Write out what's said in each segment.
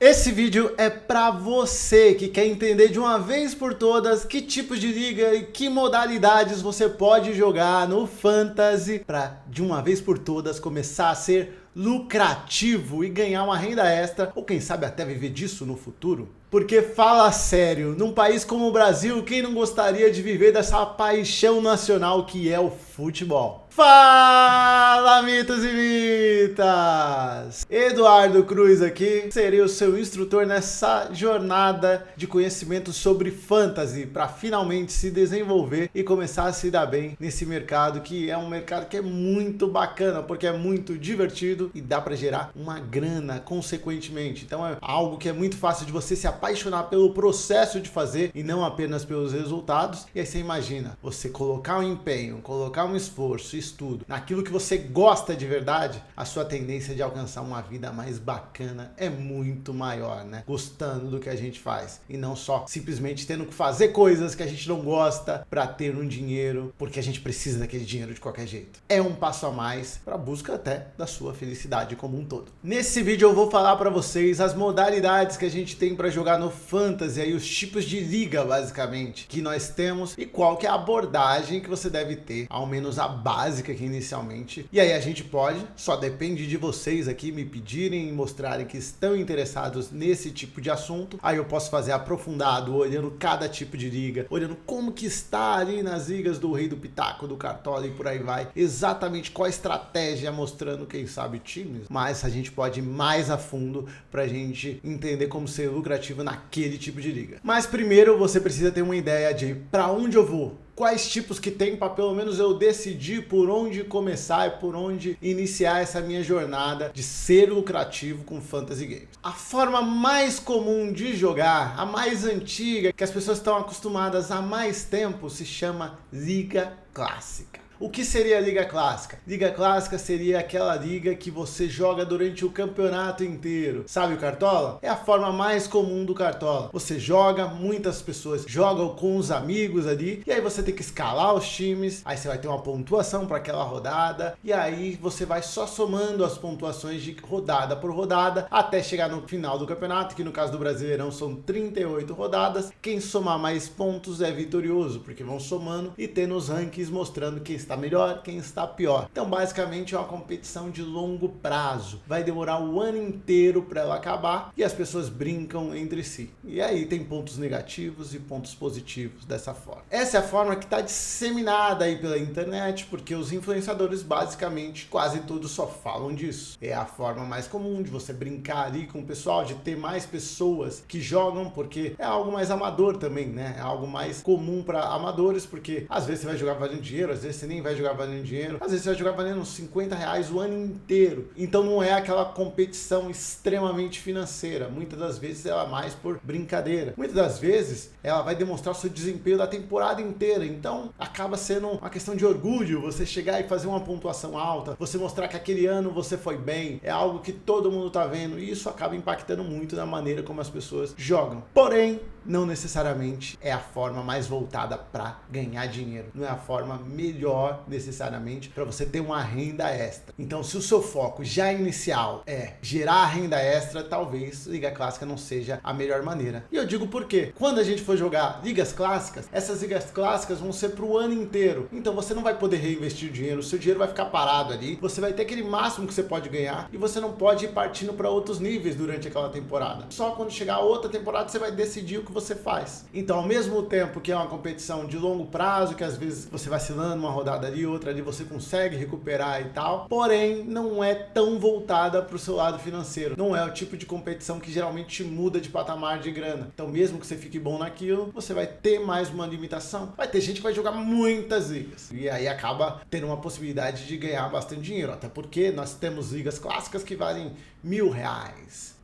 Esse vídeo é para você que quer entender de uma vez por todas que tipos de liga e que modalidades você pode jogar no Fantasy para de uma vez por todas começar a ser lucrativo e ganhar uma renda extra, ou quem sabe até viver disso no futuro. Porque fala sério, num país como o Brasil, quem não gostaria de viver dessa paixão nacional que é o futebol? Fala, mitos e mitas! Eduardo Cruz aqui, serei o seu instrutor nessa jornada de conhecimento sobre fantasy para finalmente se desenvolver e começar a se dar bem nesse mercado que é um mercado que é muito bacana, porque é muito divertido e dá para gerar uma grana consequentemente. Então é algo que é muito fácil de você se apaixonar pelo processo de fazer e não apenas pelos resultados. E aí você imagina, você colocar um empenho, colocar um esforço, estudo, naquilo que você gosta de verdade, a sua tendência de alcançar uma vida mais bacana é muito maior, né? Gostando do que a gente faz e não só simplesmente tendo que fazer coisas que a gente não gosta para ter um dinheiro, porque a gente precisa daquele dinheiro de qualquer jeito. É um passo a mais para a busca até da sua felicidade como um todo. Nesse vídeo eu vou falar para vocês as modalidades que a gente tem para jogar no Fantasy, aí os tipos de liga basicamente que nós temos e qual que é a abordagem que você deve ter, ao menos a básica aqui inicialmente. E aí a gente pode, só depende de vocês aqui me pedirem e mostrarem que estão interessados nesse tipo de assunto. Aí eu posso fazer aprofundado, olhando cada tipo de liga, olhando como que está ali nas ligas do Rei do Pitaco, do Cartola e por aí vai. Exatamente qual a estratégia, mostrando quem sabe times. Mas a gente pode ir mais a fundo pra gente entender como ser lucrativo naquele tipo de liga. Mas primeiro você precisa ter uma ideia de para onde eu vou. Quais tipos que tem para pelo menos eu decidir por onde começar e por onde iniciar essa minha jornada de ser lucrativo com Fantasy Games. A forma mais comum de jogar, a mais antiga, que as pessoas estão acostumadas há mais tempo, se chama Liga Clássica. O que seria a Liga Clássica? Liga Clássica seria aquela liga que você joga durante o campeonato inteiro. Sabe o Cartola? É a forma mais comum do Cartola. Você joga, muitas pessoas jogam com os amigos ali, e aí você tem que escalar os times, aí você vai ter uma pontuação para aquela rodada, e aí você vai só somando as pontuações de rodada por rodada, até chegar no final do campeonato, que no caso do Brasileirão são 38 rodadas. Quem somar mais pontos é vitorioso, porque vão somando e tendo os rankings mostrando quem está melhor, quem está pior. Então basicamente é uma competição de longo prazo, vai demorar o ano inteiro para ela acabar e as pessoas brincam entre si, e aí tem pontos negativos e pontos positivos dessa forma. Essa é a forma que está disseminada aí pela internet, porque os influenciadores basicamente quase todos só falam disso. É a forma mais comum de você brincar ali com o pessoal, de ter mais pessoas que jogam, porque é algo mais amador também, né? É algo mais comum para amadores, porque às vezes você vai jogar valendo dinheiro, às vezes você nem vai jogar valendo dinheiro, às vezes você vai jogar valendo uns R$50 o ano inteiro. Então não é aquela competição extremamente financeira. Muitas das vezes ela é mais por brincadeira. Muitas das vezes ela vai demonstrar o seu desempenho da temporada inteira. Então acaba sendo uma questão de orgulho você chegar e fazer uma pontuação alta, você mostrar que aquele ano você foi bem. É algo que todo mundo tá vendo e isso acaba impactando muito na maneira como as pessoas jogam. Porém, não necessariamente é a forma mais voltada para ganhar dinheiro. Não é a forma melhor necessariamente para você ter uma renda extra. Então, se o seu foco já inicial é gerar renda extra, talvez Liga Clássica não seja a melhor maneira. E eu digo por quê? Quando a gente for jogar ligas clássicas, essas ligas clássicas vão ser para o ano inteiro. Então você não vai poder reinvestir o dinheiro, o seu dinheiro vai ficar parado ali, você vai ter aquele máximo que você pode ganhar e você não pode ir partindo para outros níveis durante aquela temporada. Só quando chegar a outra temporada você vai decidir o que você faz. Então, ao mesmo tempo que é uma competição de longo prazo, que às vezes você vacilando uma rodada ali, outra ali, você consegue recuperar e tal, porém não é tão voltada para o seu lado financeiro. Não é o tipo de competição que geralmente te muda de patamar de grana. Então, mesmo que você fique bom naquilo, você vai ter mais uma limitação. Vai ter gente que vai jogar muitas ligas e aí acaba tendo uma possibilidade de ganhar bastante dinheiro, até porque nós temos ligas clássicas que valem R$1.000,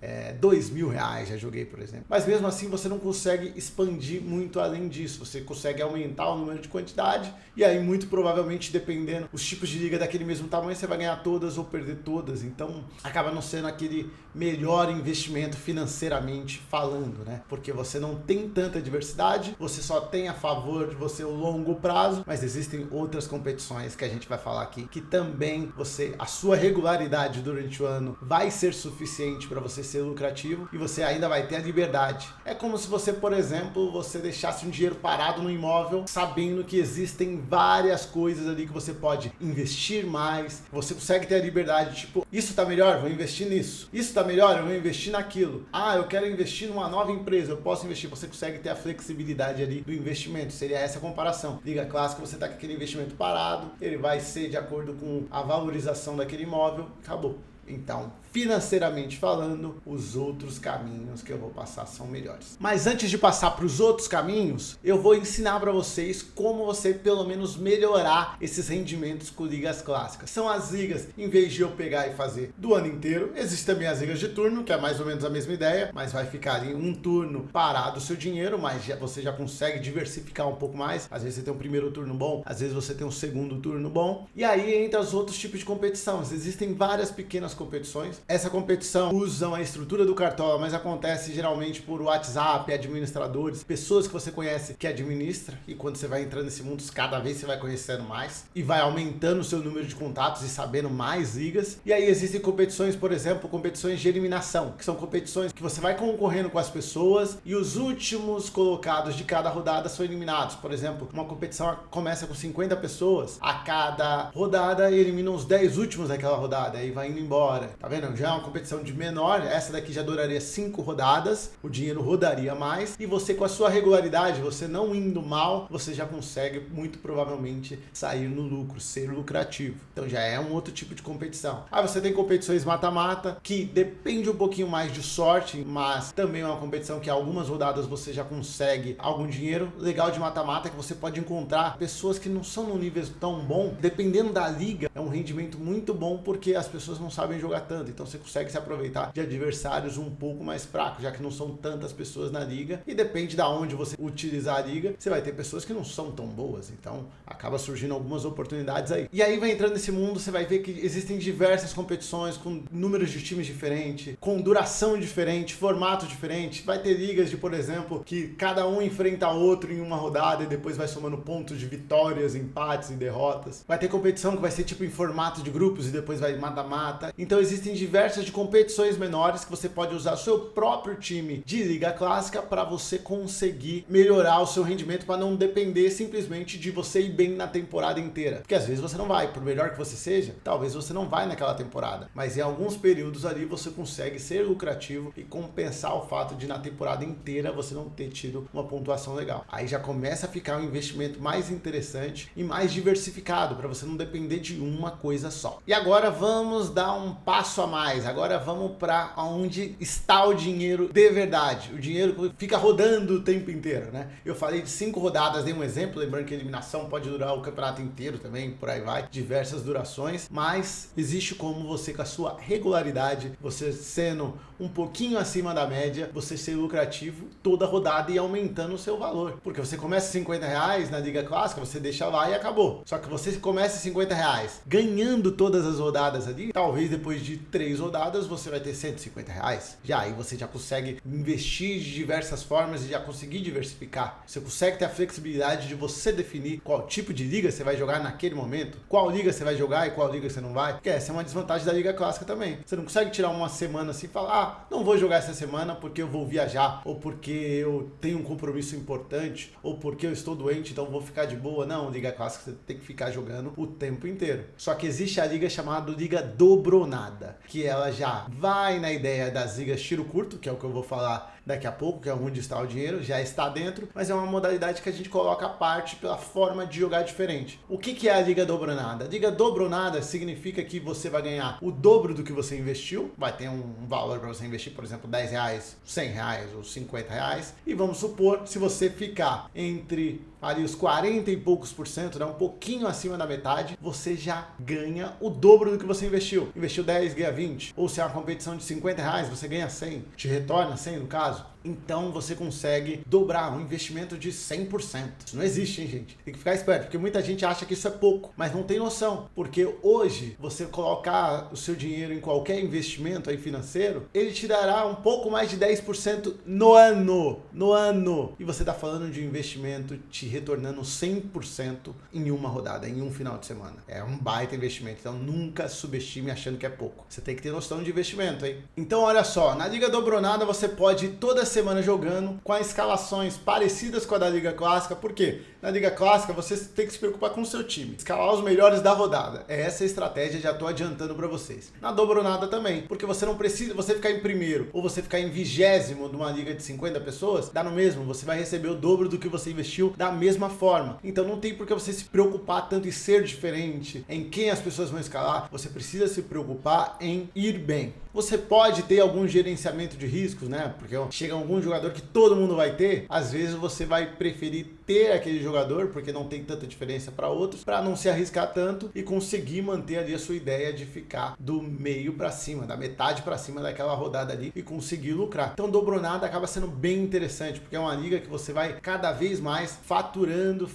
R$2.000, já joguei, por exemplo. Mas mesmo assim você não consegue expandir muito além disso. Você consegue aumentar o número de quantidade e aí muito provavelmente provavelmente, dependendo os tipos de liga daquele mesmo tamanho, você vai ganhar todas ou perder todas. Então acaba não sendo aquele melhor investimento financeiramente falando, né? Porque você não tem tanta diversidade, você só tem a favor de você o longo prazo, mas existem outras competições que a gente vai falar aqui que também a sua regularidade durante o ano vai ser suficiente para você ser lucrativo e você ainda vai ter a liberdade. É como se você, por exemplo, você deixasse um dinheiro parado no imóvel, sabendo que existem várias coisas ali que você pode investir mais, você consegue ter a liberdade, tipo, isso tá melhor, vou investir nisso. Isso tá melhor, eu vou investir naquilo. Ah, eu quero investir numa nova empresa, eu posso investir. Você consegue ter a flexibilidade ali do investimento. Seria essa a comparação. Liga clássica, você tá com aquele investimento parado, ele vai ser de acordo com a valorização daquele imóvel, acabou. Então, financeiramente falando, os outros caminhos que eu vou passar são melhores. Mas antes de passar para os outros caminhos, eu vou ensinar para vocês como você pelo menos melhorar esses rendimentos com ligas clássicas. São as ligas, em vez de eu pegar e fazer do ano inteiro, existem também as ligas de turno, que é mais ou menos a mesma ideia, mas vai ficar em um turno parado o seu dinheiro, mas você já consegue diversificar um pouco mais. Às vezes você tem um primeiro turno bom, às vezes você tem um segundo turno bom. E aí entra os outros tipos de competição. Existem várias pequenas competições. Essa competição usam a estrutura do Cartola, mas acontece geralmente por WhatsApp, administradores, pessoas que você conhece que administra, e quando você vai entrando nesse mundo, cada vez você vai conhecendo mais e vai aumentando o seu número de contatos e sabendo mais ligas. E aí existem competições, por exemplo, competições de eliminação, que são competições que você vai concorrendo com as pessoas e os últimos colocados de cada rodada são eliminados. Por exemplo, uma competição começa com 50 pessoas, a cada rodada eliminam os 10 últimos daquela rodada, aí vai indo embora. Tá vendo? Já é uma competição de menor, essa daqui já duraria 5 rodadas, o dinheiro rodaria mais, e você com a sua regularidade, você não indo mal, você já consegue muito provavelmente sair no lucro, ser lucrativo. Então já é um outro tipo de competição. Aí você tem competições mata-mata, que depende um pouquinho mais de sorte, mas também é uma competição que algumas rodadas você já consegue algum dinheiro. Legal de mata-mata é que você pode encontrar pessoas que não são num nível tão bom, dependendo da liga, é um rendimento muito bom, porque as pessoas não sabem jogar tanto, então você consegue se aproveitar de adversários um pouco mais fracos, já que não são tantas pessoas na liga, e depende da onde você utilizar a liga, você vai ter pessoas que não são tão boas, então acaba surgindo algumas oportunidades aí. E aí vai entrando nesse mundo, você vai ver que existem diversas competições com números de times diferentes, com duração diferente, formato diferente. Vai ter ligas de, por exemplo, que cada um enfrenta outro em uma rodada e depois vai somando pontos de vitórias, empates e derrotas. Vai ter competição que vai ser tipo em formato de grupos e depois vai mata-mata. Então existem diversas de competições menores que você pode usar o seu próprio time de liga clássica para você conseguir melhorar o seu rendimento, para não depender simplesmente de você ir bem na temporada inteira. Porque às vezes você não vai, por melhor que você seja, talvez você não vai naquela temporada, mas em alguns períodos ali você consegue ser lucrativo e compensar o fato de na temporada inteira você não ter tido uma pontuação legal. Aí já começa a ficar um investimento mais interessante e mais diversificado, para você não depender de uma coisa só. E agora vamos dar um passo a mais. Agora vamos para onde está o dinheiro de verdade. O dinheiro que fica rodando o tempo inteiro, né? Eu falei de 5 rodadas, dei um exemplo, lembrando que a eliminação pode durar o campeonato inteiro também, por aí vai, diversas durações, mas existe como você, com a sua regularidade, você sendo um pouquinho acima da média, você ser lucrativo toda rodada e aumentando o seu valor. Porque você começa R$50 na Liga Clássica, você deixa lá e acabou. Só que você começa R$50 ganhando todas as rodadas ali, talvez depois de 3 rodadas você vai ter R$150. Já aí você já consegue investir de diversas formas e já conseguir diversificar. Você consegue ter a flexibilidade de você definir qual tipo de liga você vai jogar naquele momento, qual liga você vai jogar e qual liga você não vai. Porque essa é uma desvantagem da Liga Clássica também. Você não consegue tirar uma semana assim e falar, não vou jogar essa semana porque eu vou viajar, ou porque eu tenho um compromisso importante, ou porque eu estou doente, então vou ficar de boa. Não, Liga Clássica você tem que ficar jogando o tempo inteiro. Só que existe a liga chamada Liga Dobronada, que ela já vai na ideia das ligas tiro curto, que é o que eu vou falar daqui a pouco, que é onde está o dinheiro, já está dentro, mas é uma modalidade que a gente coloca à parte pela forma de jogar diferente. O que é a Liga Dobronada? A Liga Dobronada significa que você vai ganhar o dobro do que você investiu, vai ter um valor para você investir, por exemplo, R$10, R$100 ou R$50, e vamos supor, se você ficar entre ali os 40 e poucos %, né, um pouquinho acima da metade, você já ganha o dobro do que você investiu. Investiu 10, ganha 20, 20, ou se é uma competição de R$50, você ganha 100, te retorna 100 no caso. Então você consegue dobrar um investimento de 100%. Isso não existe, hein, gente? Tem que ficar esperto, porque muita gente acha que isso é pouco, mas não tem noção. Porque hoje, você colocar o seu dinheiro em qualquer investimento aí financeiro, ele te dará um pouco mais de 10% no ano. No ano! E você está falando de um investimento te retornando 100% em uma rodada, em um final de semana. É um baita investimento, então nunca subestime achando que é pouco. Você tem que ter noção de investimento, hein? Então olha só, na Liga Dobronada você pode toda semana jogando com escalações parecidas com a da Liga Clássica. Por quê? Na Liga Clássica você tem que se preocupar com o seu time, escalar os melhores da rodada. Essa é a estratégia, já estou adiantando para vocês. Na Dobronada também, porque você não precisa, você ficar em primeiro ou você ficar em 20º de uma liga de 50 pessoas, dá no mesmo, você vai receber o dobro do que você investiu da mesma forma. Então não tem por que você se preocupar tanto em ser diferente, em quem as pessoas vão escalar. Você precisa se preocupar em ir bem. Você pode ter algum gerenciamento de riscos, né? Porque chega algum jogador que todo mundo vai ter, às vezes você vai preferir ter aquele jogador, porque não tem tanta diferença para outros, para não se arriscar tanto e conseguir manter ali a sua ideia de ficar do meio para cima, da metade para cima daquela rodada ali e conseguir lucrar. Então Dobronada acaba sendo bem interessante, porque é uma liga que você vai cada vez mais faturando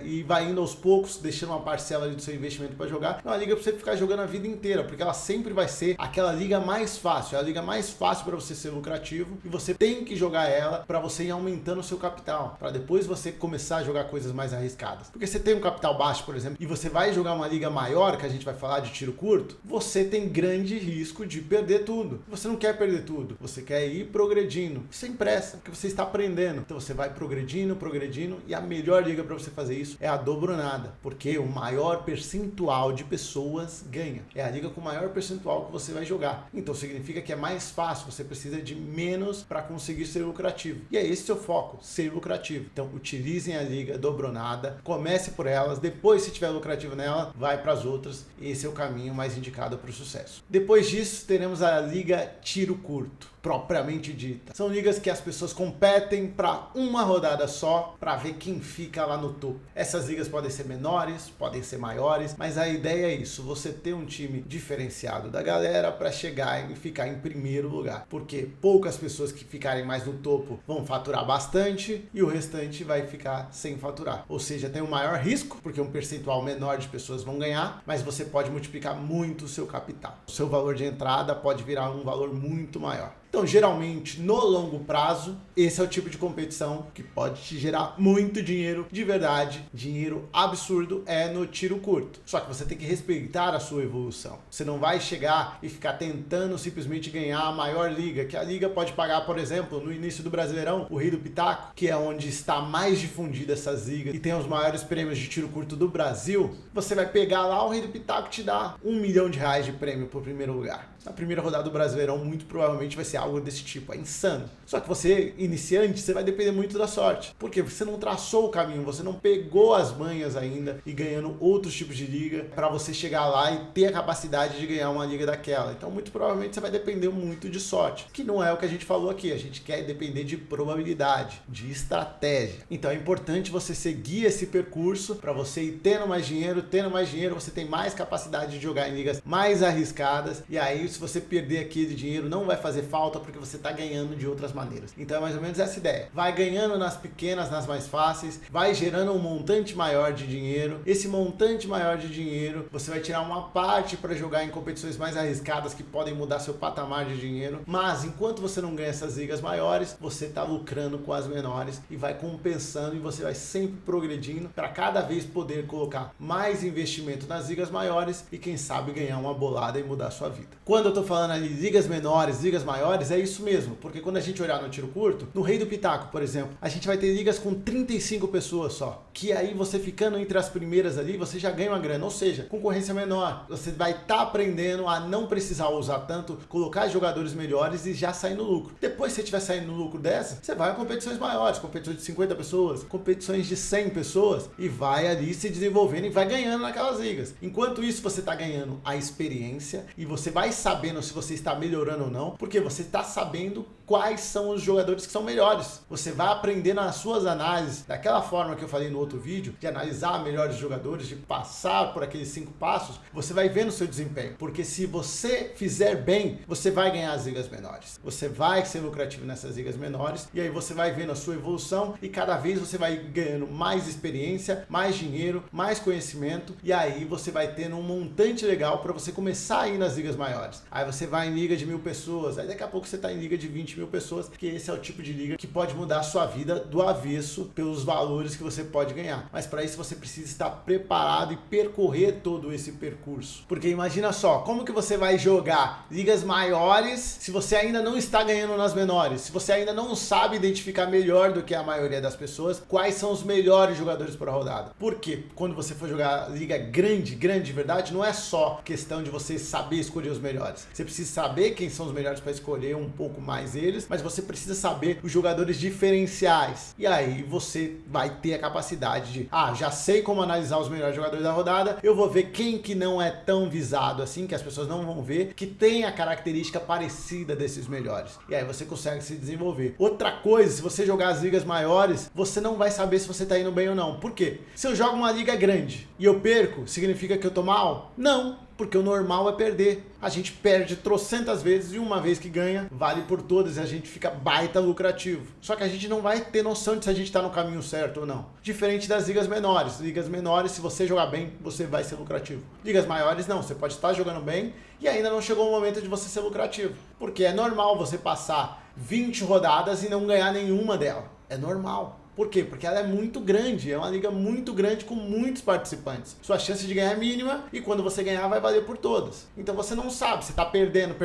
e vai indo aos poucos, deixando uma parcela ali do seu investimento para jogar. É uma liga para você ficar jogando a vida inteira, porque ela sempre vai ser aquela liga mais fácil, é a liga mais fácil para você ser lucrativo e você tem que jogar ela para você ir aumentando o seu capital, para depois você começar a jogar coisas mais arriscadas. Porque você tem um capital baixo, por exemplo, e você vai jogar uma liga maior, que a gente vai falar de tiro curto, você tem grande risco de perder tudo. Você não quer perder tudo, você quer ir progredindo, sem pressa, porque você está aprendendo. Então você vai progredindo e a melhor liga para você fazer isso é a Dobronada, porque o maior percentual de pessoas ganha. É a liga com o maior percentual que você vai jogar. Então significa que é mais fácil, você precisa de menos para conseguir ser lucrativo. E é esse seu foco, ser lucrativo. Então utilizem a Liga Dobronada, comece por elas, depois se tiver lucrativo nela, vai para as outras. Esse é o caminho mais indicado para o sucesso. Depois disso, teremos a Liga Tiro Curto, propriamente dita. São ligas que as pessoas competem para uma rodada só, para ver quem fica lá no topo. Essas ligas podem ser menores, podem ser maiores, mas a ideia é isso, você ter um time diferenciado da galera para chegar e ficar em primeiro lugar, porque poucas pessoas que ficarem mais no topo vão faturar bastante e o restante vai ficar sem faturar. Ou seja, tem um maior risco, porque um percentual menor de pessoas vão ganhar, mas você pode multiplicar muito o seu capital. O seu valor de entrada pode virar um valor muito maior. Então, geralmente, no longo prazo, esse é o tipo de competição que pode te gerar muito dinheiro de verdade. Dinheiro absurdo é no tiro curto. Só que você tem que respeitar a sua evolução. Você não vai chegar e ficar tentando simplesmente ganhar a maior liga, que a liga pode pagar, por exemplo, no início do Brasileirão, o Rei do Pitaco, que é onde está mais difundida essas ligas e tem os maiores prêmios de tiro curto do Brasil. Você vai pegar lá, o Rei do Pitaco te dá R$1 milhão de prêmio por primeiro lugar. Na primeira rodada do Brasileirão, muito provavelmente vai ser algo desse tipo, é insano. Só que você, iniciante, você vai depender muito da sorte, porque você não traçou o caminho, você não pegou as manhas ainda e ganhando outros tipos de liga para você chegar lá e ter a capacidade de ganhar uma liga daquela. Então, muito provavelmente você vai depender muito de sorte, que não é o que a gente falou aqui. A gente quer depender de probabilidade, de estratégia. Então, é importante você seguir esse percurso para você ir tendo mais dinheiro, você tem mais capacidade de jogar em ligas mais arriscadas, e aí se você perder aquele dinheiro não vai fazer falta, porque você está ganhando de outras maneiras. Então é mais ou menos essa ideia. Vai ganhando nas pequenas, nas mais fáceis, vai gerando um montante maior de dinheiro. Esse montante maior de dinheiro, você vai tirar uma parte para jogar em competições mais arriscadas que podem mudar seu patamar de dinheiro. Mas enquanto você não ganha essas ligas maiores, você está lucrando com as menores e vai compensando, e você vai sempre progredindo para cada vez poder colocar mais investimento nas ligas maiores e quem sabe ganhar uma bolada e mudar a sua vida. Quando eu tô falando ali ligas menores, ligas maiores, é isso mesmo, porque quando a gente olhar no tiro curto, no Rei do Pitaco, por exemplo, a gente vai ter ligas com 35 pessoas só, que aí você ficando entre as primeiras ali, você já ganha uma grana, ou seja, concorrência menor, você vai estar aprendendo a não precisar usar tanto, colocar jogadores melhores e já sair no lucro. Depois, se você estiver saindo no lucro dessa, você vai a competições maiores, competições de 50 pessoas, competições de 100 pessoas, e vai ali se desenvolvendo e vai ganhando naquelas ligas. Enquanto isso, você está ganhando a experiência e você vai sabendo se você está melhorando ou não, porque você está sabendo quais são os jogadores que são melhores. Você vai aprender nas suas análises, daquela forma que eu falei no outro vídeo, de analisar melhores jogadores, de passar por aqueles 5 passos, você vai ver no seu desempenho. Porque se você fizer bem, você vai ganhar as ligas menores. Você vai ser lucrativo nessas ligas menores, e aí você vai vendo a sua evolução, e cada vez você vai ganhando mais experiência, mais dinheiro, mais conhecimento, e aí você vai tendo um montante legal para você começar a ir nas ligas maiores. Aí você vai em liga de 1000 pessoas, aí daqui a pouco você está em liga de 20.000 pessoas, que esse é o tipo de liga que pode mudar a sua vida do avesso pelos valores que você pode ganhar. Mas para isso você precisa estar preparado e percorrer todo esse percurso. Porque imagina só, como que você vai jogar ligas maiores se você ainda não está ganhando nas menores? Se você ainda não sabe identificar melhor do que a maioria das pessoas quais são os melhores jogadores por rodada. Porque quando você for jogar liga grande de verdade, não é só questão de você saber escolher os melhores. Você precisa saber quem são os melhores para escolher um pouco mais eles, mas você precisa saber os jogadores diferenciais. E aí você vai ter a capacidade de, já sei como analisar os melhores jogadores da rodada, eu vou ver quem que não é tão visado assim, que as pessoas não vão ver, que tem a característica parecida desses melhores. E aí você consegue se desenvolver. Outra coisa, se você jogar as ligas maiores, você não vai saber se você tá indo bem ou não. Por quê? Se eu jogo uma liga grande e eu perco, significa que eu tô mal? Não. Porque o normal é perder. A gente perde trocentas vezes e uma vez que ganha, vale por todas e a gente fica baita lucrativo. Só que a gente não vai ter noção de se a gente está no caminho certo ou não. Diferente das ligas menores. Ligas menores, se você jogar bem, você vai ser lucrativo. Ligas maiores, não. Você pode estar jogando bem e ainda não chegou o momento de você ser lucrativo. Porque é normal você passar 20 rodadas e não ganhar nenhuma dela. É normal. Por quê? Porque ela é muito grande, é uma liga muito grande com muitos participantes. Sua chance de ganhar é mínima e quando você ganhar vai valer por todas. Então você não sabe, você está perdendo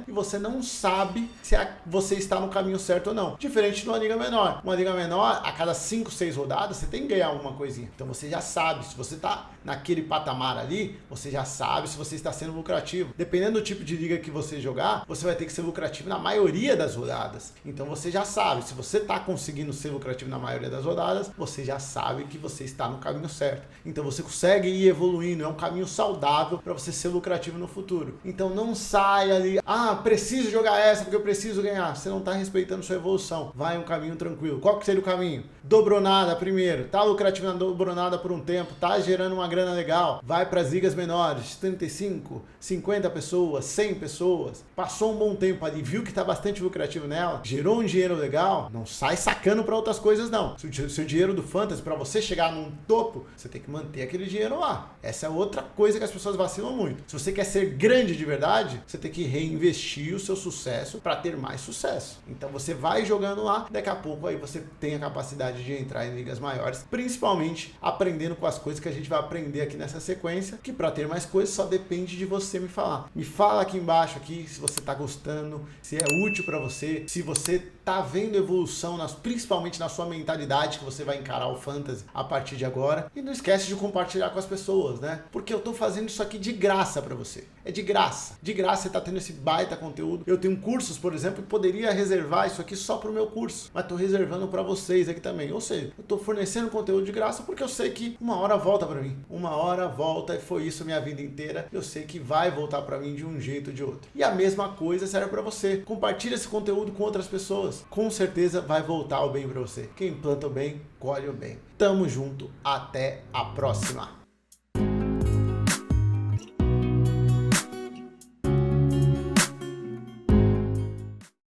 e você não sabe se você está no caminho certo ou não. Diferente de uma liga menor. Uma liga menor, a cada 5, 6 rodadas, você tem que ganhar alguma coisinha. Então você já sabe, se você está naquele patamar ali, você já sabe se você está sendo lucrativo. Dependendo do tipo de liga que você jogar, você vai ter que ser lucrativo na maioria das rodadas. Então você já sabe, se você está conseguindo ser lucrativo na maioria das rodadas, você já sabe que você está no caminho certo. Então você consegue ir evoluindo, é um caminho saudável para você ser lucrativo no futuro. Então não saia ali, preciso jogar essa porque eu preciso ganhar. Você não está respeitando sua evolução. Vai um caminho tranquilo. Qual que seria o caminho? Dobronada primeiro. Tá lucrativo na dobronada por um tempo, tá gerando uma grana legal. Vai para as ligas menores, 35, 50 pessoas, 100 pessoas. Passou um bom tempo ali, viu que tá bastante lucrativo nela, gerou um dinheiro legal, não sai sacando para outras coisas não. Se o seu dinheiro do Fantasy, para você chegar num topo, você tem que manter aquele dinheiro lá. Essa é outra coisa que as pessoas vacilam muito. Se você quer ser grande de verdade, você tem que reinvestir o seu sucesso para ter mais sucesso. Então você vai jogando lá, daqui a pouco aí você tem a capacidade de entrar em ligas maiores, principalmente aprendendo com as coisas que a gente vai aprender aqui nessa sequência, que para ter mais coisas só depende de você me falar. Me fala aqui embaixo aqui se você tá gostando, se é útil para você, se você tá vendo evolução, principalmente na sua mentalidade que você vai encarar o Fantasy a partir de agora. E não esquece de compartilhar com as pessoas, né? Porque eu tô fazendo isso aqui de graça para você. É de graça. De graça você tá tendo esse baita conteúdo. Eu tenho cursos, por exemplo, que poderia reservar isso aqui só pro meu curso, mas tô reservando para vocês aqui também. Ou seja, eu tô fornecendo conteúdo de graça porque eu sei que uma hora volta para mim. Uma hora volta e foi isso a minha vida inteira. Eu sei que vai voltar para mim de um jeito ou de outro. E a mesma coisa serve para você. Compartilha esse conteúdo com outras pessoas. Com certeza vai voltar o bem para você. Quem planta o bem, colhe o bem. Tamo junto. Até a próxima.